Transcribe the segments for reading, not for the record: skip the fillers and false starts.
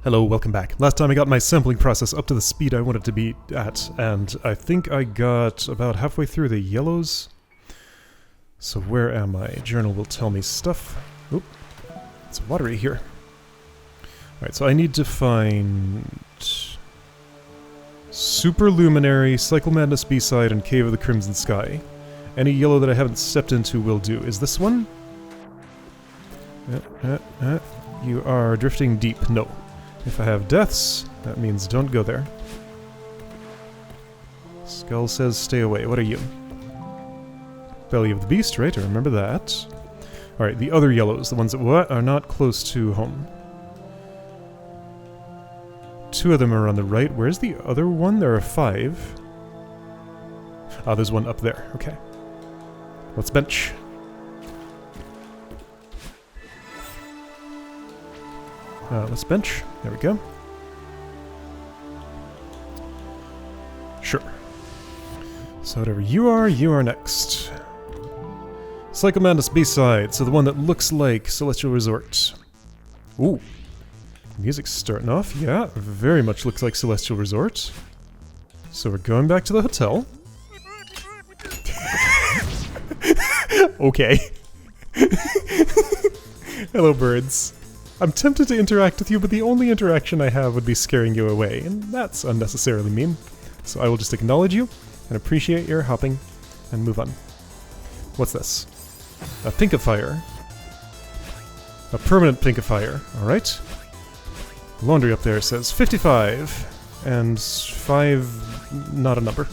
Hello, welcome back. Last time I got my sampling process up to the speed I wanted to be at, and I think I got about halfway through the yellows. So where am I? Journal will tell me stuff. Oop, it's watery here. Alright, so I need to find Super Luminary, Cycle Madness B-Side, and Cave of the Crimson Sky. Any yellow that I haven't stepped into will do. Is this one? You are drifting deep. No. If I have deaths, that means don't go there. Skull says stay away. What are you? Belly of the Beast, right? I remember that. Alright, the other yellows, the ones that are not close to home. Two of them are on the right. Where's the other one? There are 5. Ah, there's one up there. Okay. Let's bench. Let's bench. There we go. Sure. So whatever you are next. Cycle Madness B-Side, so the one that looks like Celestial Resort. Ooh. Music's starting off. Yeah, very much looks like Celestial Resort. So we're going back to the hotel. Okay. Hello, birds. I'm tempted to interact with you, but the only interaction I have would be scaring you away, and that's unnecessarily mean. So I will just acknowledge you, and appreciate your hopping, and move on. What's this? A pinkifier. A permanent pinkifier, alright. Laundry up there says 55, and 5, not a number.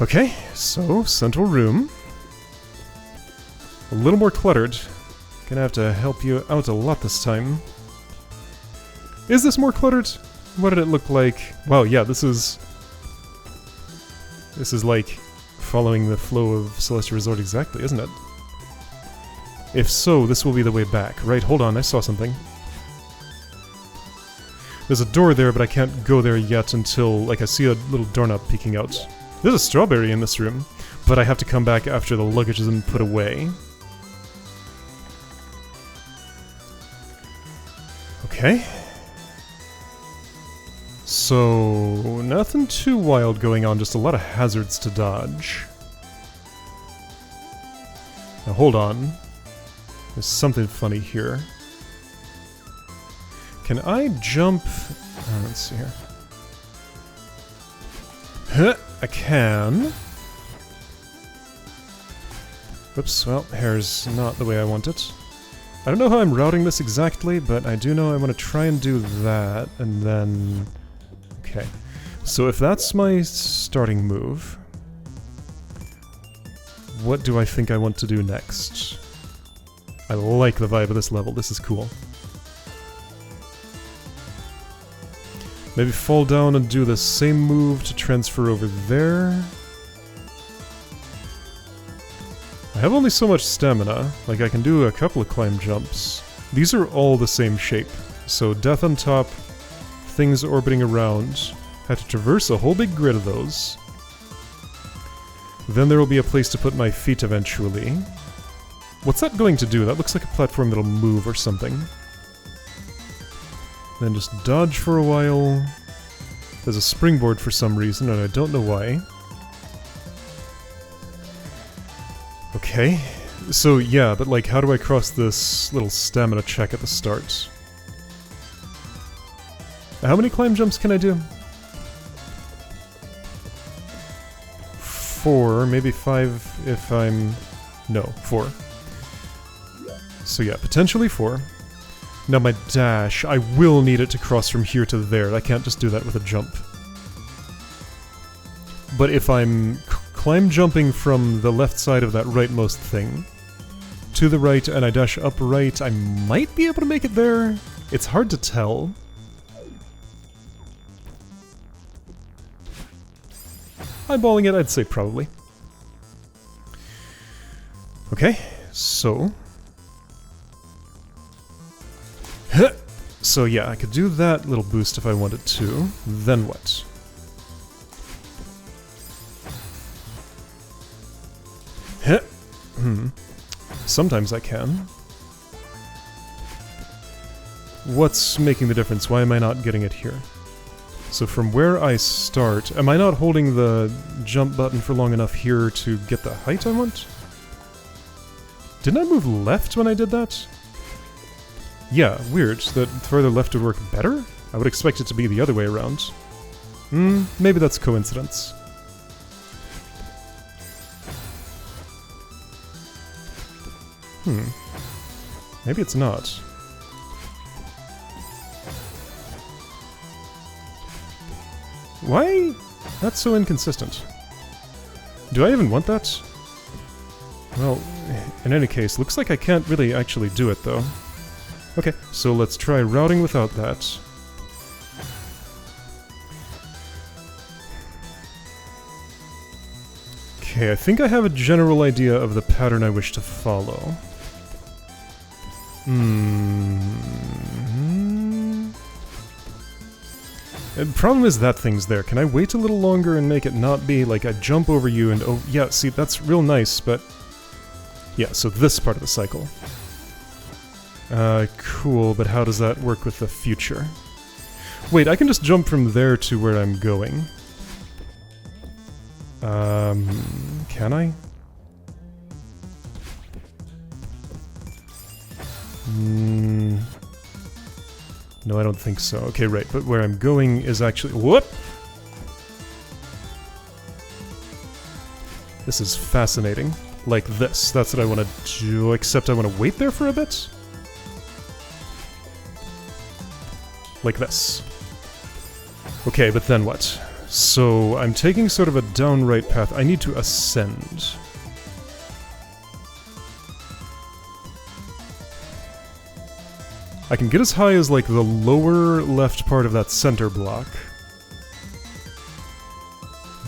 Okay, so, central room. A little more cluttered. Gonna have to help you out a lot this time. Is this more cluttered? What did it look like? Wow, yeah, this is like following the flow of Celestial Resort exactly, isn't it? If so, this will be the way back. Right, hold on, I saw something. There's a door there, but I can't go there yet until, like, I see a little doorknob peeking out. There's a strawberry in this room, but I have to come back after the luggage has been put away. Okay. So, nothing too wild going on, just a lot of hazards to dodge. Now hold on. There's something funny here. Can I jump... let's see here. Huh, I can. Whoops, well, hair's not the way I want it. I don't know how I'm routing this exactly, but I do know I want to try and do that, and then... Okay. So if that's my starting move, what do I think I want to do next? I like the vibe of this level, this is cool. Maybe fall down and do the same move to transfer over there. I have only so much stamina, like I can do a couple of climb jumps. These are all the same shape, so death on top, things orbiting around. Had to traverse a whole big grid of those. Then there will be a place to put my feet eventually. What's that going to do? That looks like a platform that'll move or something. Then just dodge for a while. There's a springboard for some reason, and I don't know why. Okay, so yeah, but like, how do I cross this little stamina check at the start? How many climb jumps can I do? 4, maybe 5 if I'm... No, 4. So yeah, potentially 4. Now my dash, I will need it to cross from here to there. I can't just do that with a jump. But if I'm climb jumping from the left side of that rightmost thing to the right and I dash upright, I might be able to make it there. It's hard to tell. Eyeballing it, I'd say probably. Okay, so... So yeah, I could do that little boost if I wanted to. Then what? Sometimes I can. What's making the difference? Why am I not getting it here? So from where I start, am I not holding the jump button for long enough here to get the height I want? Didn't I move left when I did that? Yeah, weird. That further left would work better? I would expect it to be the other way around. Maybe that's coincidence. Maybe it's not. Why? That's so inconsistent. Do I even want that? Well, in any case, looks like I can't really actually do it, though. Okay, so let's try routing without that. Okay, I think I have a general idea of the pattern I wish to follow. The problem is that thing's there. Can I wait a little longer and make it not be like I jump over you and oh yeah, see, that's real nice, but yeah, so this part of the cycle. Cool, but how does that work with the future? Wait, I can just jump from there to where I'm going. Can I? No, I don't think so. Okay, right, but where I'm going is actually... Whoop! This is fascinating. Like this. That's what I want to do, except I want to wait there for a bit? Like this. Okay, but then what? So, I'm taking sort of a downright path. I need to ascend. I can get as high as, like, the lower left part of that center block.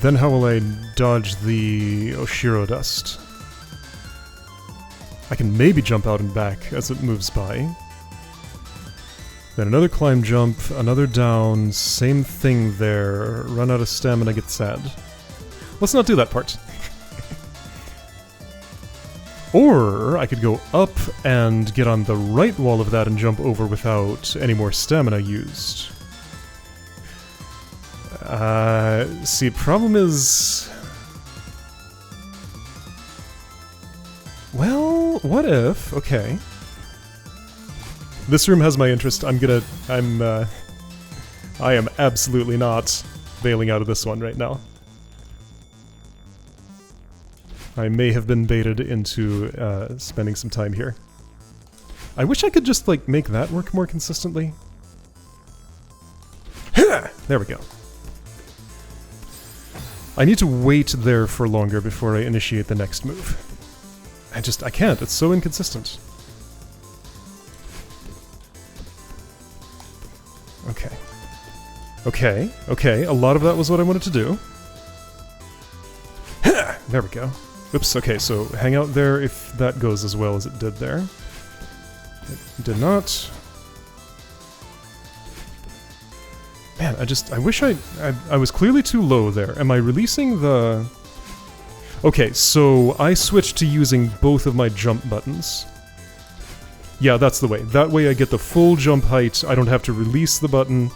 Then how will I dodge the Oshiro dust? I can maybe jump out and back as it moves by. Then another climb jump, another down, same thing there. Run out of stamina, get sad. Let's not do that part. Or I could go up and get on the right wall of that and jump over without any more stamina used. See, problem is... Well, what if... Okay. This room has my interest. I am absolutely not bailing out of this one right now. I may have been baited into spending some time here. I wish I could just, like, make that work more consistently. There we go. I need to wait there for longer before I initiate the next move. I can't. It's so inconsistent. Okay. Okay, okay. A lot of that was what I wanted to do. There we go. Oops, okay, so hang out there if that goes as well as it did there. It did not. Man, I wish I was clearly too low there. Am I releasing the... Okay, so I switched to using both of my jump buttons. Yeah, that's the way. That way I get the full jump height, I don't have to release the button.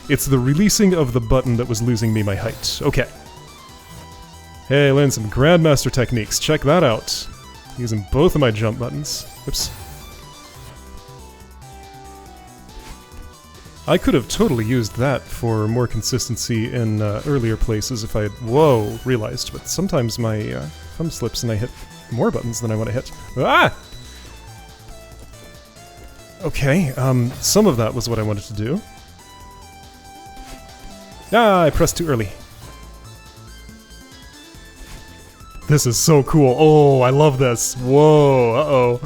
It's the releasing of the button that was losing me my height. Okay. Hey, learned some Grandmaster techniques. Check that out. Using both of my jump buttons. Oops. I could have totally used that for more consistency in earlier places if I had, realized, but sometimes my thumb slips and I hit more buttons than I want to hit. Ah! Okay, some of that was what I wanted to do. Ah, I pressed too early. This is so cool. Oh, I love this. Whoa, uh-oh.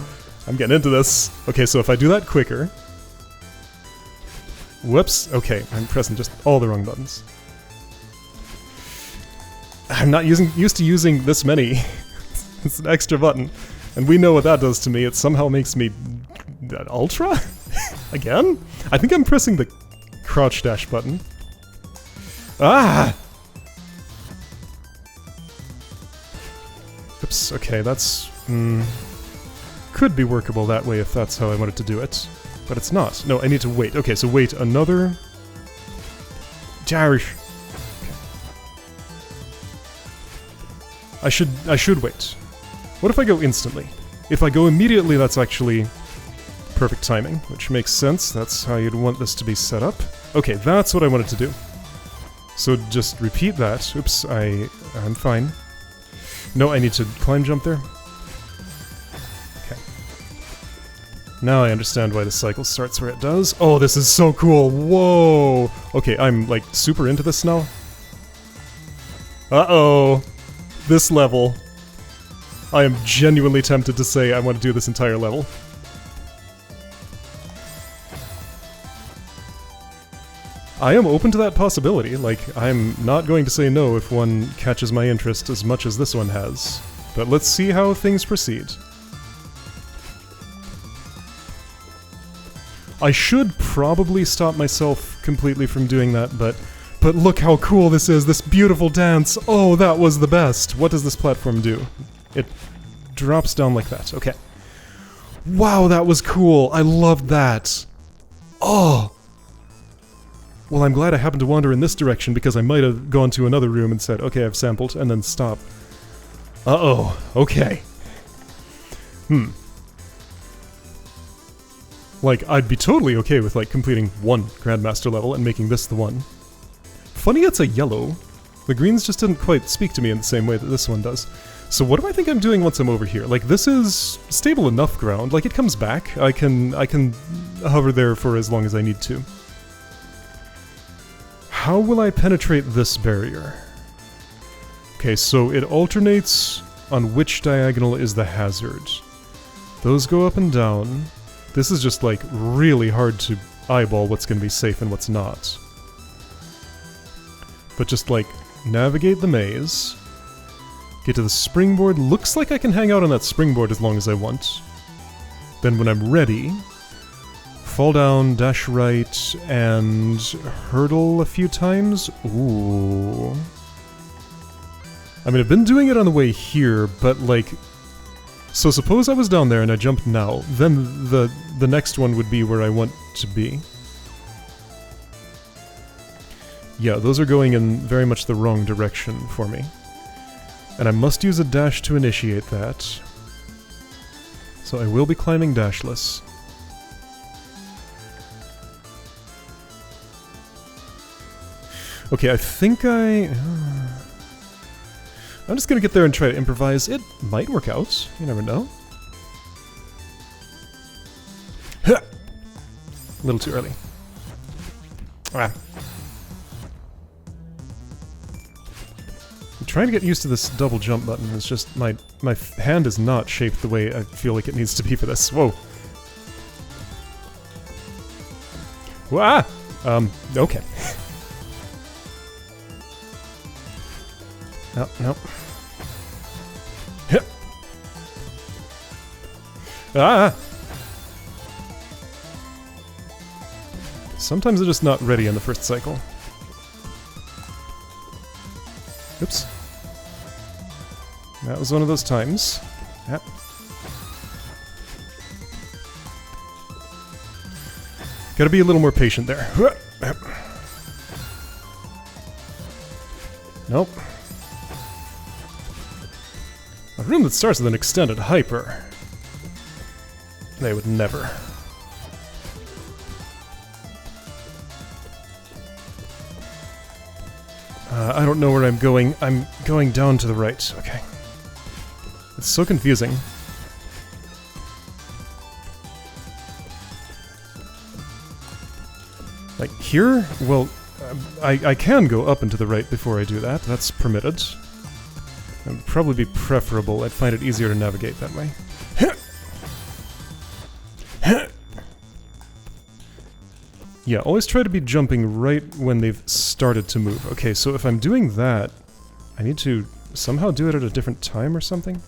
I'm getting into this. Okay, so if I do that quicker... Whoops. Okay, I'm pressing just all the wrong buttons. I'm not used to using this many. It's an extra button. And we know what that does to me. It somehow makes me... Ultra? Again? I think I'm pressing the crouch dash button. Ah! Oops, okay, that's... could be workable that way if that's how I wanted to do it. But it's not. No, I need to wait. Okay, so wait another... Dash. I should wait. What if I go instantly? If I go immediately, that's actually perfect timing, which makes sense. That's how you'd want this to be set up. Okay, that's what I wanted to do. So just repeat that. Oops, I'm fine. No, I need to climb jump there. Okay. Now I understand why the cycle starts where it does. Oh, this is so cool! Whoa! Okay, I'm, like, super into this now. Uh-oh! This level. I am genuinely tempted to say I want to do this entire level. I am open to that possibility. Like, I'm not going to say no if one catches my interest as much as this one has. But let's see how things proceed. I should probably stop myself completely from doing that, but look how cool this is, this beautiful dance! Oh, that was the best! What does this platform do? It drops down like that, okay. Wow, that was cool! I loved that! Oh! Well, I'm glad I happened to wander in this direction because I might have gone to another room and said, okay, I've sampled, and then stop. Uh-oh, okay. Like, I'd be totally okay with, like, completing one Grandmaster level and making this the one. Funny it's a yellow. The greens just didn't quite speak to me in the same way that this one does. So what do I think I'm doing once I'm over here? Like, this is stable enough ground. Like, it comes back. I can hover there for as long as I need to. How will I penetrate this barrier? Okay, so it alternates on which diagonal is the hazard. Those go up and down. This is just, like, really hard to eyeball what's going to be safe and what's not. But just, like, navigate the maze. Get to the springboard. Looks like I can hang out on that springboard as long as I want. Then when I'm ready, fall down, dash right, and hurdle a few times. Ooh. I mean, I've been doing it on the way here, but, like... So suppose I was down there and I jumped now, then the next one would be where I want to be. Yeah, those are going in very much the wrong direction for me. And I must use a dash to initiate that. So I will be climbing dashless. Okay, I think I'm just gonna get there and try to improvise. It might work out. You never know. A little too early. Ah. I'm trying to get used to this double jump button. It's just my hand is not shaped the way I feel like it needs to be for this. Whoa. Ah! Okay. No, nope. Ah! Sometimes they're just not ready in the first cycle. Oops. That was one of those times. Yep. Gotta be a little more patient there. Nope. A room that starts with an extended hyper. They would never. I don't know where I'm going. I'm going down to the right. Okay. It's so confusing. Like, here? Well, I can go up and to the right before I do that. That's permitted. It would probably be preferable. I'd find it easier to navigate that way. Yeah, always try to be jumping right when they've started to move. Okay, so if I'm doing that, I need to somehow do it at a different time or something?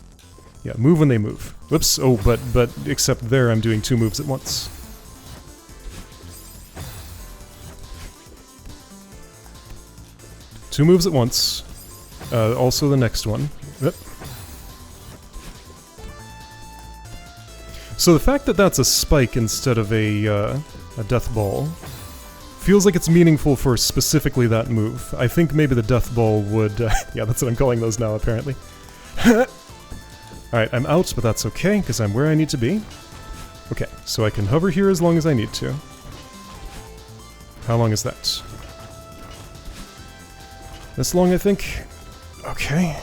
Yeah, move when they move. Whoops, oh, but except there I'm doing two moves at once. Two moves at once. Also the next one. Yep. So the fact that that's a spike instead of a death ball feels like it's meaningful for specifically that move. I think maybe the death ball would... yeah, that's what I'm calling those now, apparently. Alright, I'm out, but that's okay, because I'm where I need to be. Okay, so I can hover here as long as I need to. How long is that? This long, I think? Okay.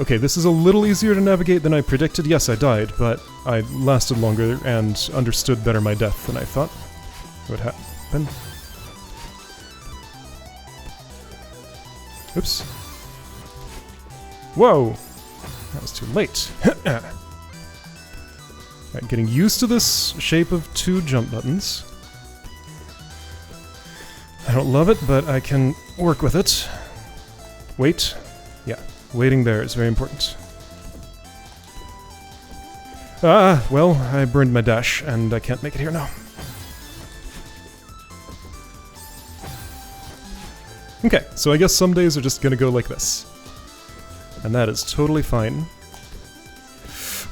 Okay, this is a little easier to navigate than I predicted. Yes, I died, but I lasted longer and understood better my death than I thought would happen. Oops. Whoa! That was too late. Right, getting used to this shape of 2 jump buttons. I don't love it, but I can work with it. Wait. Yeah, waiting there is very important. Ah, well, I burned my dash, and I can't make it here now. Okay, so I guess some days are just gonna go like this. And that is totally fine.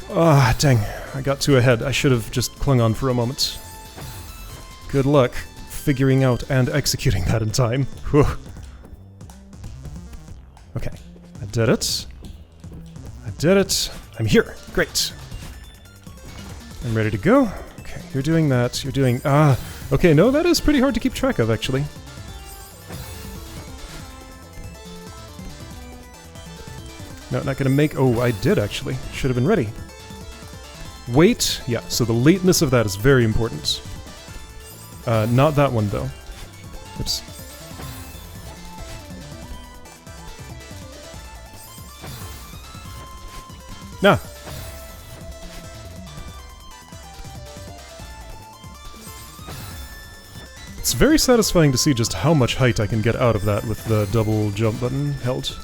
Ah, dang. I got too ahead. I should have just clung on for a moment. Good luck figuring out and executing that in time. Whew. Okay, I did it. I did it. I'm here. Great. I'm ready to go. Okay, you're doing that. You're doing... Ah, okay, no, that is pretty hard to keep track of, actually. No, not gonna make... Oh, I did, actually. Should have been ready. Wait. Yeah, so the lateness of that is very important. Not that one, though. Oops. Nah. It's very satisfying to see just how much height I can get out of that with the double jump button held.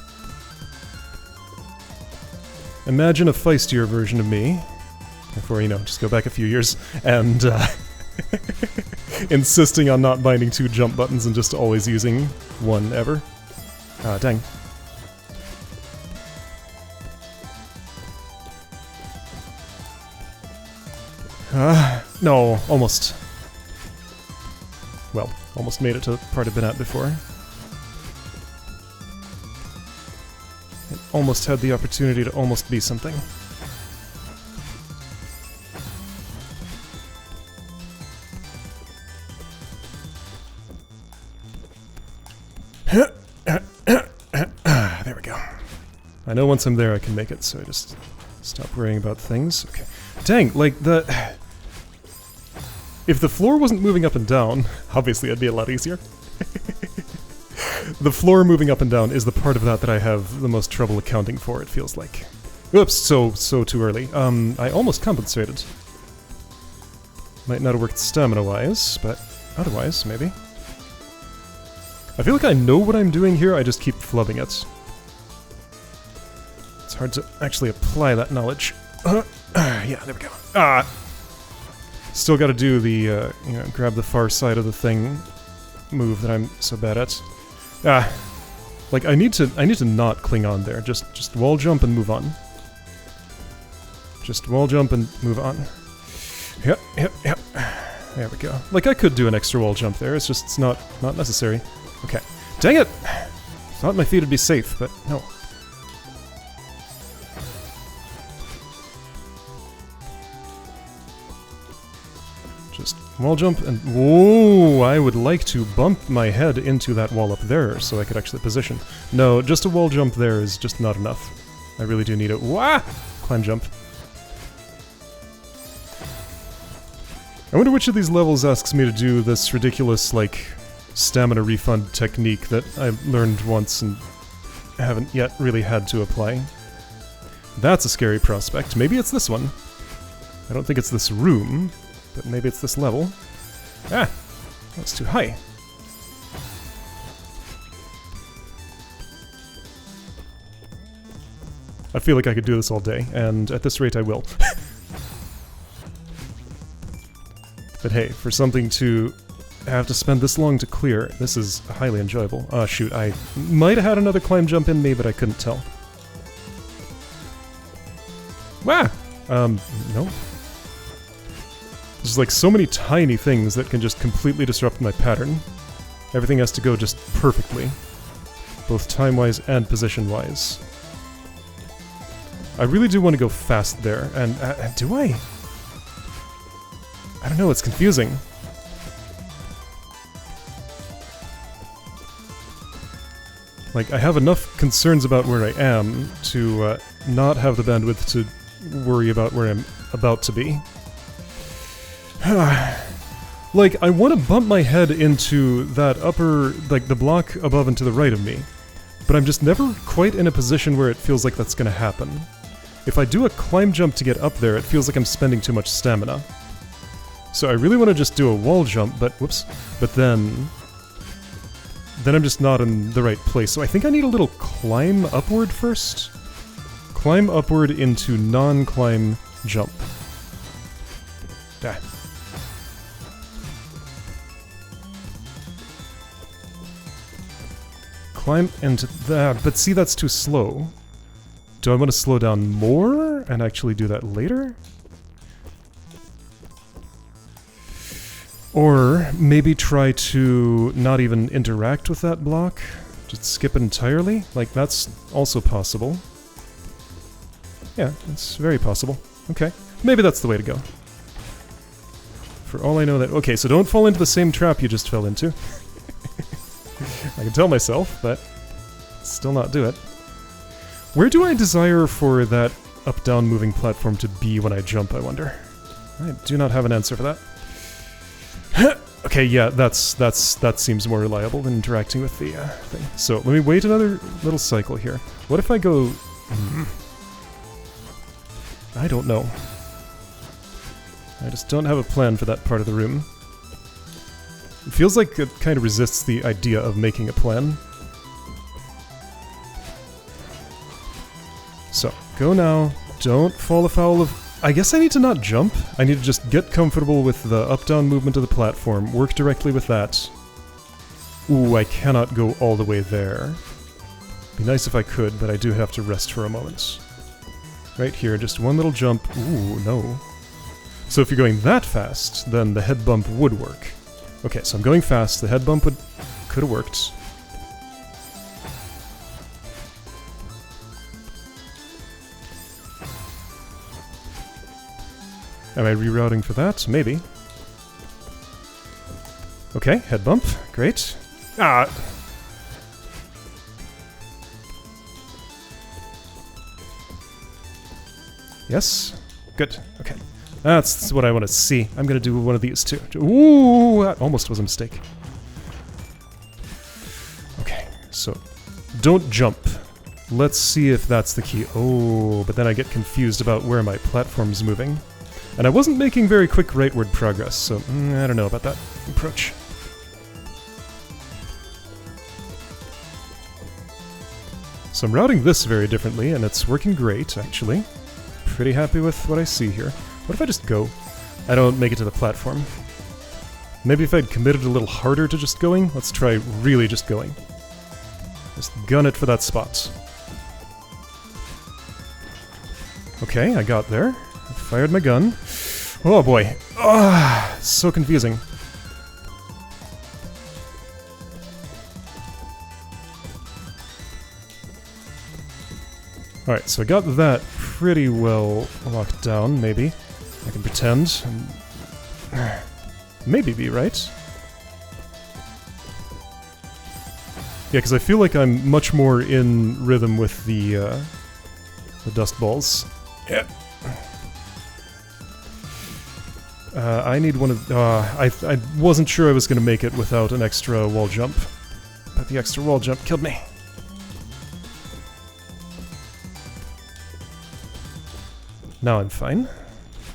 Imagine a feistier version of me, before, you know, just go back a few years, and insisting on not binding 2 jump buttons and just always using one ever. Ah, dang. No, almost. Well, almost made it to the part I've been at before. It almost had the opportunity to almost be something. There we go. I know once I'm there I can make it, so I just stop worrying about things. Okay. Dang, like the... If the floor wasn't moving up and down, obviously it'd be a lot easier. The floor moving up and down is the part of that I have the most trouble accounting for, it feels like. Oops, so too early. I almost compensated. Might not have worked stamina-wise, but otherwise, maybe. I feel like I know what I'm doing here, I just keep flubbing it. It's hard to actually apply that knowledge. Yeah, there we go. Ah! Still gotta do the, you know, grab the far side of the thing move that I'm so bad at. Ah! Like, I need to not cling on there. Just wall jump and move on. Just wall jump and move on. Yep. There we go. Like, I could do an extra wall jump there, it's not necessary. Okay. Dang it! Thought my feet would be safe, but no. Just wall jump and... Whoa! I would like to bump my head into that wall up there so I could actually position. No, just a wall jump there is just not enough. I really do need a... Wah! Climb jump. I wonder which of these levels asks me to do this ridiculous, like, stamina refund technique that I learned once and haven't yet really had to apply. That's a scary prospect. Maybe it's this one. I don't think it's this room, but maybe it's this level. Ah! That's too high. I feel like I could do this all day, and at this rate I will. But hey, for something to have to spend this long to clear, this is highly enjoyable. Oh shoot, I might have had another climb jump in me, but I couldn't tell. Wah! No. There's like so many tiny things that can just completely disrupt my pattern. Everything has to go just perfectly, both time-wise and position-wise. I really do want to go fast there, and do I? I don't know, it's confusing. Like, I have enough concerns about where I am to not have the bandwidth to worry about where I'm about to be. Like, I want to bump my head into that upper, like, the block above and to the right of me, but I'm just never quite in a position where it feels like that's gonna happen. If I do a climb jump to get up there, it feels like I'm spending too much stamina. So I really want to just do a wall jump, but, whoops, but then I'm just not in the right place. So I think I need a little climb upward first. Climb upward into non-climb jump. Ah. Climb into that, but see, that's too slow. Do I want to slow down more and actually do that later? Or maybe try to not even interact with that block? Just skip it entirely? Like, that's also possible. Yeah, it's very possible. Okay, maybe that's the way to go. For all I know that... Okay, so don't fall into the same trap you just fell into. I can tell myself, but still not do it. Where do I desire for that up-down moving platform to be when I jump, I wonder? I do not have an answer for that. Okay, yeah, that seems more reliable than interacting with the thing. So let me wait another little cycle here. What if I go... I don't know. I just don't have a plan for that part of the room. It feels like it kind of resists the idea of making a plan. So, go now. Don't fall afoul of... I guess I need to not jump. I need to just get comfortable with the up-down movement of the platform, work directly with that. Ooh, I cannot go all the way there. Be nice if I could, but I do have to rest for a moment. Right here, just one little jump. Ooh, no. So if you're going that fast, then the head bump would work. Okay, so I'm going fast. The head bump could have worked. Am I rerouting for that? Maybe. Okay, head bump. Great. Ah! Yes? Good. Okay. That's what I want to see. I'm gonna do one of these too. Ooh! That almost was a mistake. Okay, so don't jump. Let's see if that's the key. Oh, but then I get confused about where my platform's moving. And I wasn't making very quick rightward progress, so I don't know about that approach. So I'm routing this very differently, and it's working great, actually. Pretty happy with what I see here. What if I just go? I don't make it to the platform. Maybe if I'd committed a little harder to just going, let's try really just going. Just gun it for that spot. Okay, I got there. I fired my gun. Oh boy. Ah, so confusing. Alright, so I got that pretty well locked down, maybe. I can pretend. Maybe be right. Yeah, because I feel like I'm much more in rhythm with the dust balls. Yeah. I need one of... I wasn't sure I was going to make it without an extra wall jump. But the extra wall jump killed me. Now I'm fine.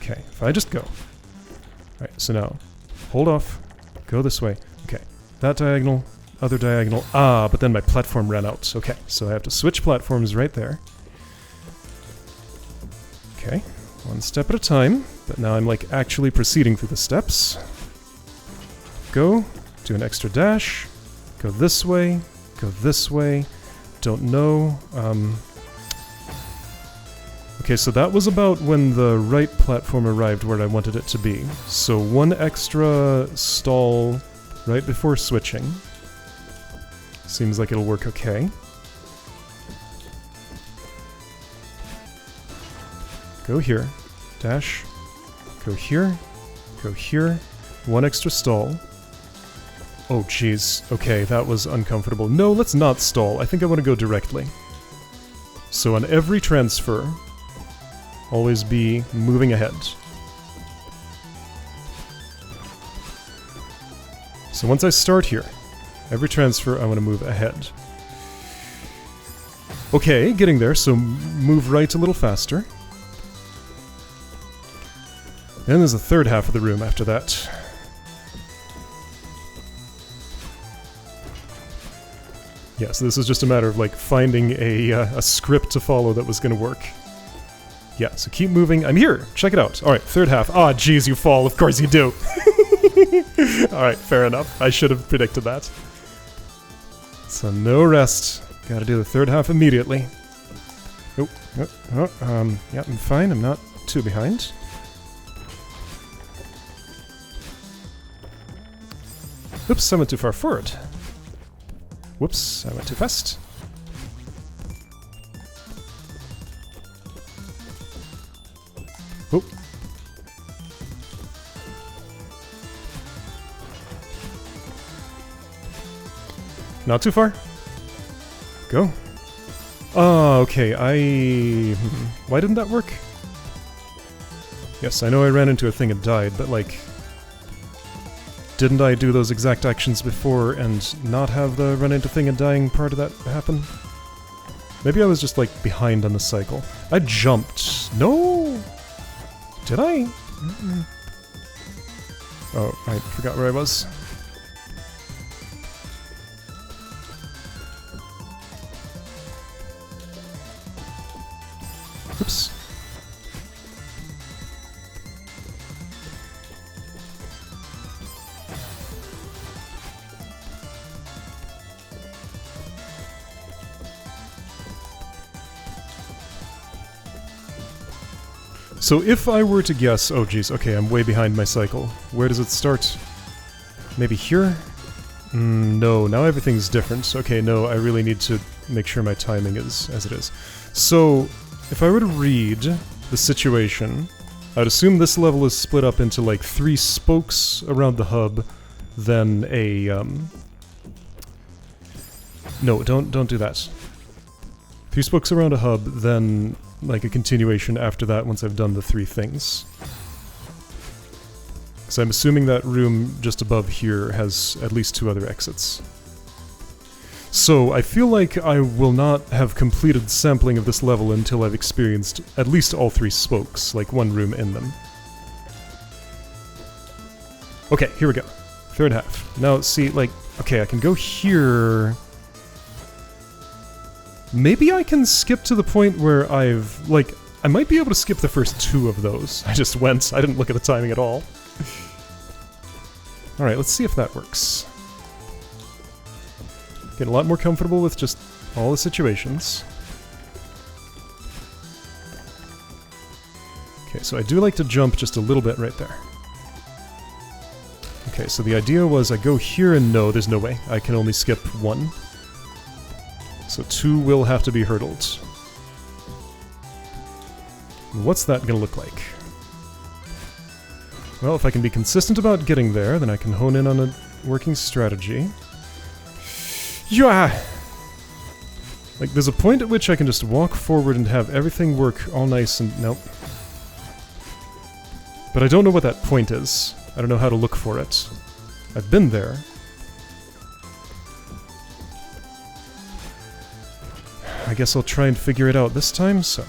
Okay, if I just go. Alright, so now, hold off, go this way. Okay, that diagonal, other diagonal. Ah, but then my platform ran out. Okay, so I have to switch platforms right there. Okay, one step at a time, but now I'm like actually proceeding through the steps. Go, do an extra dash, go this way, don't know. Okay, so that was about when the right platform arrived where I wanted it to be. So one extra stall right before switching. Seems like it'll work okay. Go here. Dash. Go here. Go here. One extra stall. Oh, jeez. Okay, that was uncomfortable. No, let's not stall. I think I want to go directly. So on every transfer, always be moving ahead. So once I start here, every transfer I want to move ahead. Okay, getting there, so move right a little faster. Then there's the third half of the room after that. Yeah, so this is just a matter of, like, finding a script to follow that was going to work. Yeah, so keep moving. I'm here! Check it out. Alright, third half. Ah, jeez, you fall. Of course you do. Alright, fair enough. I should have predicted that. So no rest. Gotta do the third half immediately. Oh, yeah, I'm fine. I'm not too behind. Oops, I went too far forward. Whoops, I went too fast. Oh. Not too far. Go. Oh, okay, why didn't that work? Yes, I know I ran into a thing and died, but like... Didn't I do those exact actions before and not have the run into thing and dying part of that happen? Maybe I was just, like, behind on the cycle. I jumped. No! Did I? Oh, I forgot where I was. Oops. So if I were to guess... Oh geez, okay, I'm way behind my cycle. Where does it start? Maybe here? No, now everything's different. Okay, no, I really need to make sure my timing is as it is. So, if I were to read the situation, I'd assume this level is split up into like 3 spokes around the hub, then a... No, don't do that. 3 spokes around a hub, then... like a continuation after that once I've done the 3 things. So I'm assuming that room just above here has at least 2 other exits. So I feel like I will not have completed sampling of this level until I've experienced at least all 3 spokes, like 1 room in them. Okay, here we go. Third half. Now, see, like, okay, I can go here... Maybe I can skip to the point where I've, like, I might be able to skip the first 2 of those. I just went, I didn't look at the timing at all. Alright, let's see if that works. Get a lot more comfortable with just all the situations. Okay, so I do like to jump just a little bit right there. Okay, so the idea was I go here and no, there's no way. I can only skip 1. So 2 will have to be hurdled. What's that gonna look like? Well, if I can be consistent about getting there, then I can hone in on a working strategy. Yeah! Like, there's a point at which I can just walk forward and have everything work all nice and... Nope. But I don't know what that point is. I don't know how to look for it. I've been there. I guess I'll try and figure it out this time, so...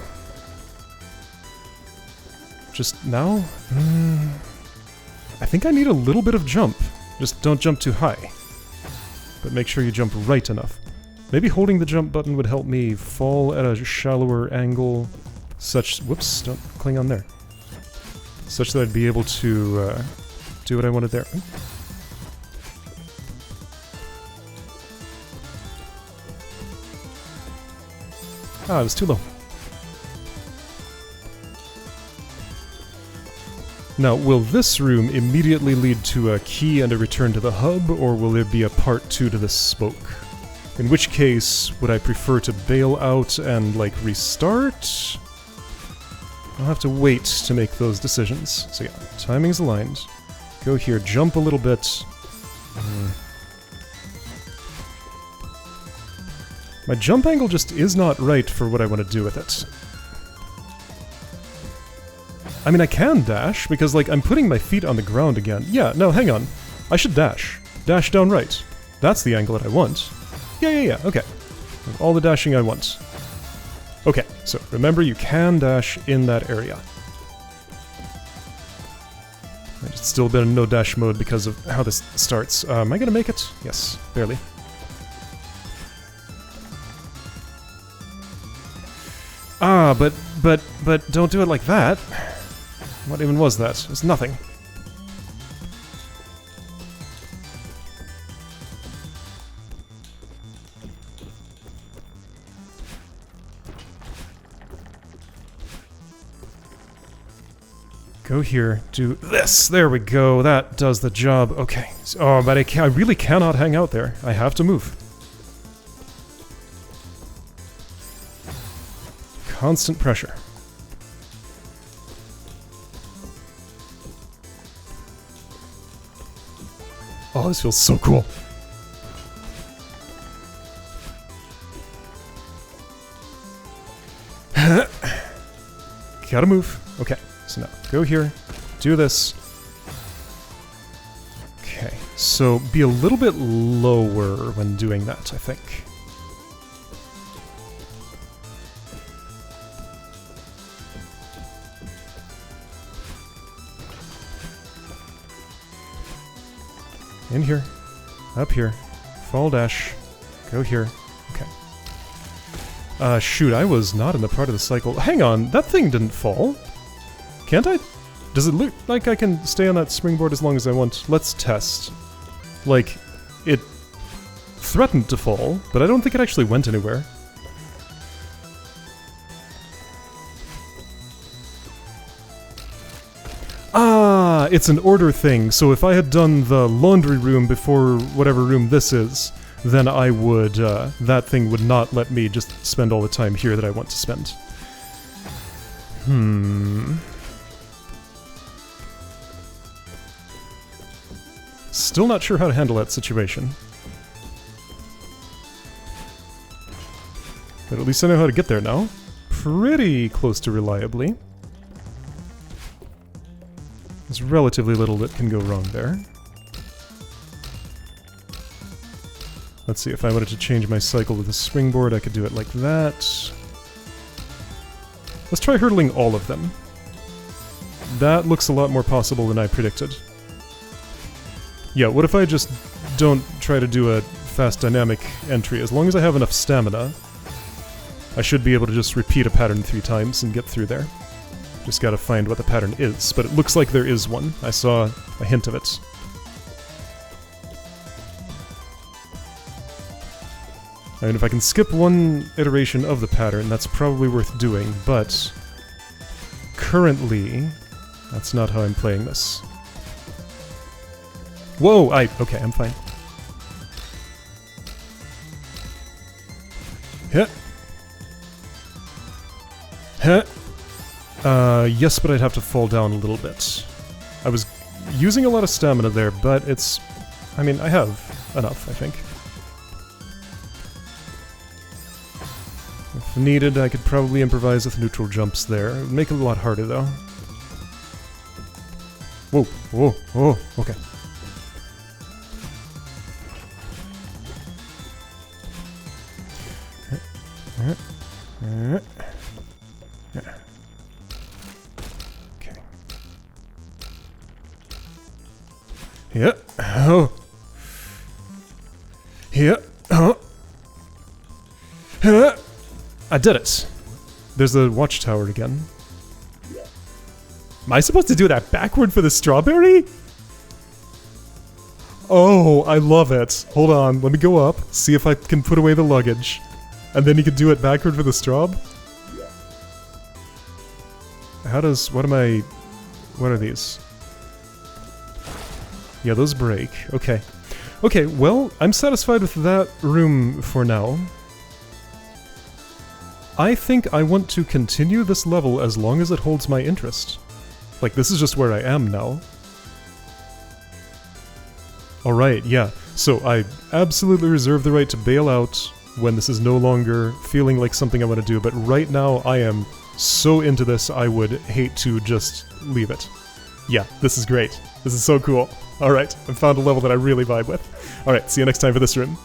Just now? I think I need a little bit of jump. Just don't jump too high. But make sure you jump right enough. Maybe holding the jump button would help me fall at a shallower angle, such... Whoops, don't cling on there. Such that I'd be able to do what I wanted there. Ah, it was too low. Now, will this room immediately lead to a key and a return to the hub, or will there be a part 2 to this smoke? In which case, would I prefer to bail out and, like, restart? I'll have to wait to make those decisions. So yeah, timing's aligned. Go here, jump a little bit. My jump angle just is not right for what I want to do with it. I mean, I can dash, because, like, I'm putting my feet on the ground again. Yeah, no, hang on. I should dash. Dash down right. That's the angle that I want. Yeah, okay. All the dashing I want. Okay, so remember, you can dash in that area. It's still been in no dash mode because of how this starts. Am I gonna make it? Yes, barely. Ah, but don't do it like that. What even was that? It was nothing. Go here, do this. There we go. That does the job. Okay. Oh, but I really cannot hang out there. I have to move. Constant pressure. Oh, this feels so cool. Gotta move. Okay, so now go here, do this. Okay, so be a little bit lower when doing that, I think. In here, up here, fall dash, go here, okay. Shoot, I was not in the part of the cycle. Hang on, that thing didn't fall. Can't I? Does it look like I can stay on that springboard as long as I want? Let's test. Like, it threatened to fall, but I don't think it actually went anywhere. Ah, it's an order thing, so if I had done the laundry room before whatever room this is, then I would, that thing would not let me just spend all the time here that I want to spend. Still not sure how to handle that situation. But at least I know how to get there now. Pretty close to reliably. There's relatively little that can go wrong there. Let's see, if I wanted to change my cycle with a springboard, I could do it like that. Let's try hurdling all of them. That looks a lot more possible than I predicted. Yeah, what if I just don't try to do a fast dynamic entry? As long as I have enough stamina, I should be able to just repeat a pattern 3 times and get through there. Just gotta find what the pattern is, but it looks like there is one. I saw a hint of it. And if I can skip one iteration of the pattern, that's probably worth doing, but currently, that's not how I'm playing this. Whoa! Okay, I'm fine. Hit. Hit. Yes, but I'd have to fall down a little bit. I was using a lot of stamina there, but it's... I mean, I have enough, I think. If needed, I could probably improvise with neutral jumps there. It would make it a lot harder, though. Whoa, whoa, whoa, okay. Okay. Yeah. Oh. Yeah. Oh. I did it. There's the watchtower again. Am I supposed to do that backward for the strawberry? Oh, I love it. Hold on, let me go up, see if I can put away the luggage. And then you can do it backward for the straw? How does... what are these? Yeah, those break. Okay. Okay, well, I'm satisfied with that room for now. I think I want to continue this level as long as it holds my interest. Like, this is just where I am now. Alright, yeah. So I absolutely reserve the right to bail out when this is no longer feeling like something I want to do, but right now I am so into this I would hate to just leave it. Yeah, this is great. This is so cool. Alright, I found a level that I really vibe with. Alright, see you next time for this room.